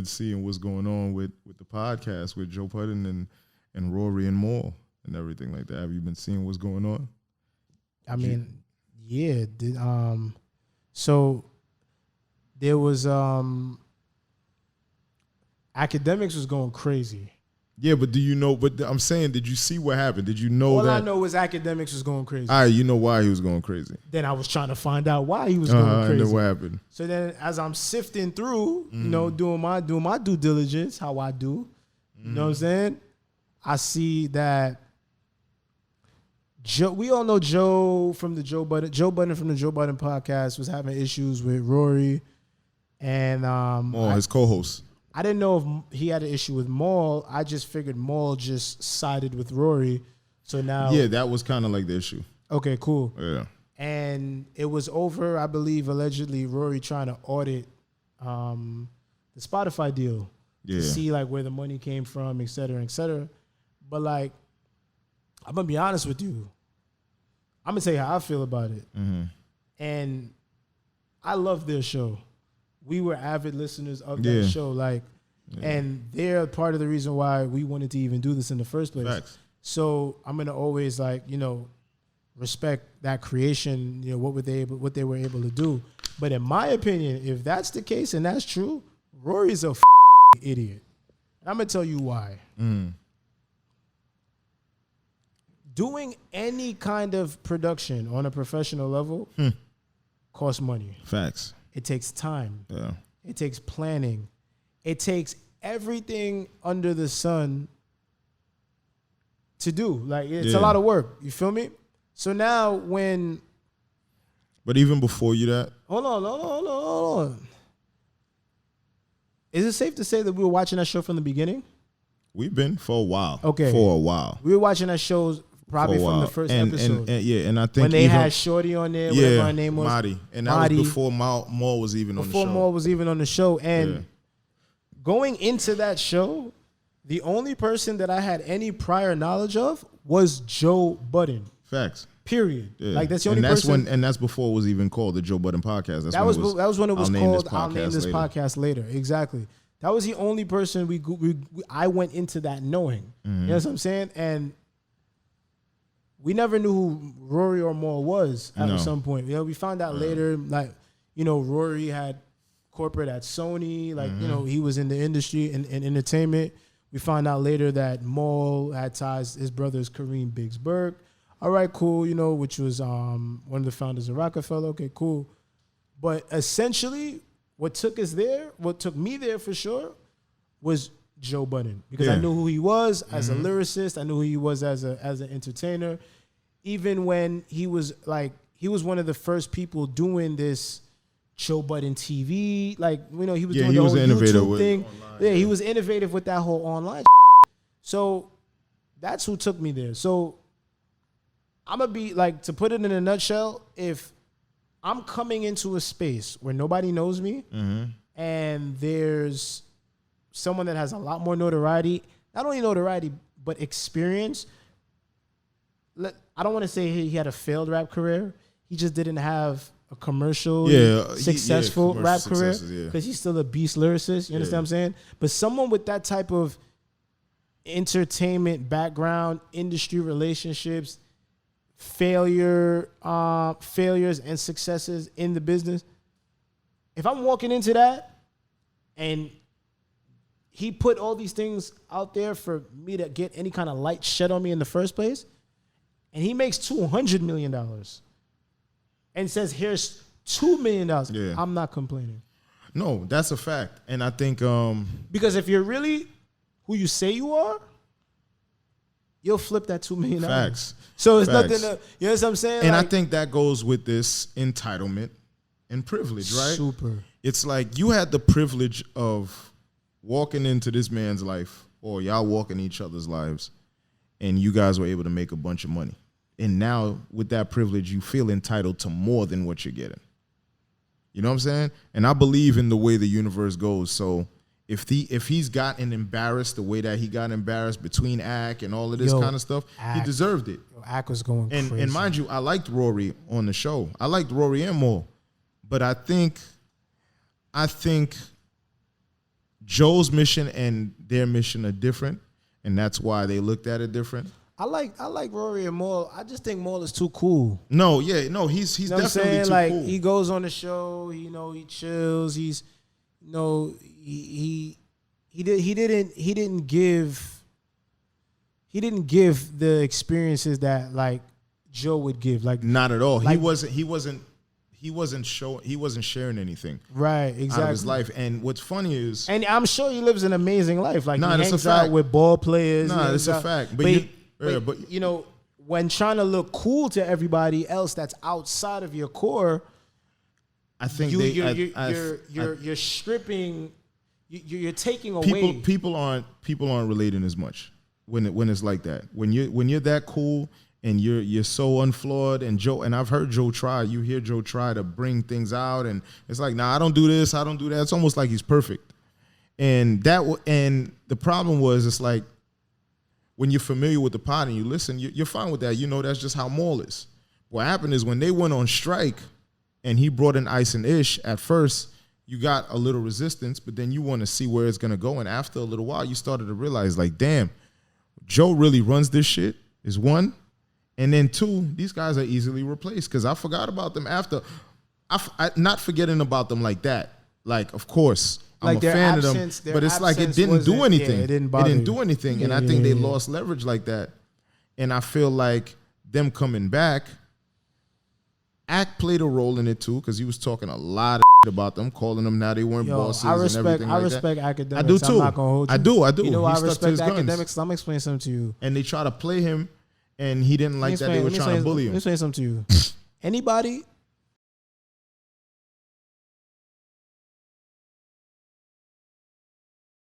seeing what's going on with the podcast with Joe Budden and Rory and Maul and everything like that. Have you been seeing what's going on? I mean, yeah. So there was academics was going crazy. Yeah, but do you know? But I'm saying, did you see what happened? Did you know All that? I know is academics was going crazy. All right, you know why he was going crazy. Then I was trying to find out why he was going crazy. And then what happened? So then, as I'm sifting through, doing my due diligence, how I do, you know what I'm saying? I see that Joe. We all know Joe from the Joe Budden from the Joe Budden Podcast was having issues with Rory, and his co-host. I didn't know if he had an issue with Maul. I just figured Maul just sided with Rory. So now... Yeah, that was kind of like the issue. Okay, cool. Yeah. And it was over, I believe, allegedly, Rory trying to audit the Spotify deal. Yeah. To see, like, where the money came from, et cetera, et cetera. But, like, I'm going to be honest with you. I'm going to tell you how I feel about it. Mm-hmm. And I love their show. We were avid listeners of that show, and they're part of the reason why we wanted to even do this in the first place. Facts. So I'm gonna always respect that creation, what they were able to do. But in my opinion, if that's the case and that's true, Rory's a idiot. And I'm gonna tell you why. Doing any kind of production on a professional level costs money. Facts. It takes time. Yeah. It takes planning. It takes everything under the sun to do. Like, it's a lot of work. You feel me? So now when... But even before you that... Hold on. Is it safe to say that we were watching that show from the beginning? We've been for a while. Okay. For a while. We were watching that show probably from the first episode. And I think when they had Shorty on there, whatever her name was. Marty. And that was before Maul was even on the show. Before Maul was even on the show. And going into that show, the only person that I had any prior knowledge of was Joe Budden. Facts. Period. Yeah. Like, that's the only person. And that's before it was even called the Joe Budden Podcast. That was when it was called I'll Name This Podcast Later. Exactly. That was the only person I went into that knowing. You know what I'm saying? And we never knew who Rory or Maul was at some point. We found out later, Rory had corporate at Sony. He was in the industry and entertainment. We found out later that Maul had ties. His brother is Kareem Biggs Burke. All right, cool. Which was one of the founders of Rockefeller. Okay, cool. But essentially, what took me there for sure, was Joe Budden, because I knew who he was as a lyricist. I knew who he was as an entertainer. Even when he was one of the first people doing this Joe Budden TV. He was doing the whole YouTube thing. Online, he was innovative with that whole online. So that's who took me there. So I'm gonna be to put it in a nutshell, if I'm coming into a space where nobody knows me and there's someone that has a lot more notoriety, not only notoriety, but experience. I don't want to say he had a failed rap career. He just didn't have a successful rap career because he's still a beast lyricist. You understand what I'm saying? But someone with that type of entertainment background, industry relationships, failures and successes in the business. If I'm walking into that and he put all these things out there for me to get any kind of light shed on me in the first place, and he makes $200 million and says, here's $2 million, I'm not complaining. No, that's a fact. And I think... because if you're really who you say you are, you'll flip that $2 million. Facts. So it's nothing to... You know what I'm saying? And I think that goes with this entitlement and privilege, right? Super. It's like you had the privilege of walking into this man's life, or y'all walking each other's lives, and you guys were able to make a bunch of money. And now, with that privilege, you feel entitled to more than what you're getting. You know what I'm saying? And I believe in the way the universe goes. So if he's gotten embarrassed the way that he got embarrassed between Ak and all of this kind of stuff, he deserved it. Ak was going crazy. And mind you, I liked Rory on the show. I liked Rory and Maul. But I think Joe's mission and their mission are different, and that's why they looked at it different. I like Rory and Maul. I just think Maul is too cool. He's you know definitely too like, cool. He goes on the show. He chills. He didn't give the experiences that like Joe would give. Like not at all. Like, he wasn't sharing anything. Right, exactly. Out of his life. And what's funny is, and I'm sure he lives an amazing life. Like he hangs out with ball players. It's a fact. But you know, when trying to look cool to everybody else that's outside of your core, I think you're stripping. You're taking away. People aren't relating as much when it's like that. When you're that cool and you're so unflawed, and Joe, and I've heard Joe try. You hear Joe try to bring things out, and it's like, nah, I don't do this, I don't do that. It's almost like he's perfect. And the problem was, it's like, when you're familiar with the pod and you listen, you're fine with that. You know that's just how Maul is. What happened is when they went on strike and he brought in Ice and Ish, at first you got a little resistance, but then you want to see where it's going to go. And after a little while, you started to realize, like, damn, Joe really runs this shit, is one. And then two, these guys are easily replaced because I forgot about them after. I not forgetting about them like that. Like, of course, I'm a fan of them, but it's like it didn't do anything. Yeah, it didn't do anything. And I think they lost leverage like that. And I feel like them coming back, Ack played a role in it too, because he was talking a lot of about them, calling them now they weren't bosses and everything like that. I respect academics. I do too. I'm not gonna hold you. I do. You know, I respect academics. I'm explaining something to you. And they try to play him, and he didn't like that they were trying to bully him. Let me explain something to you. Anybody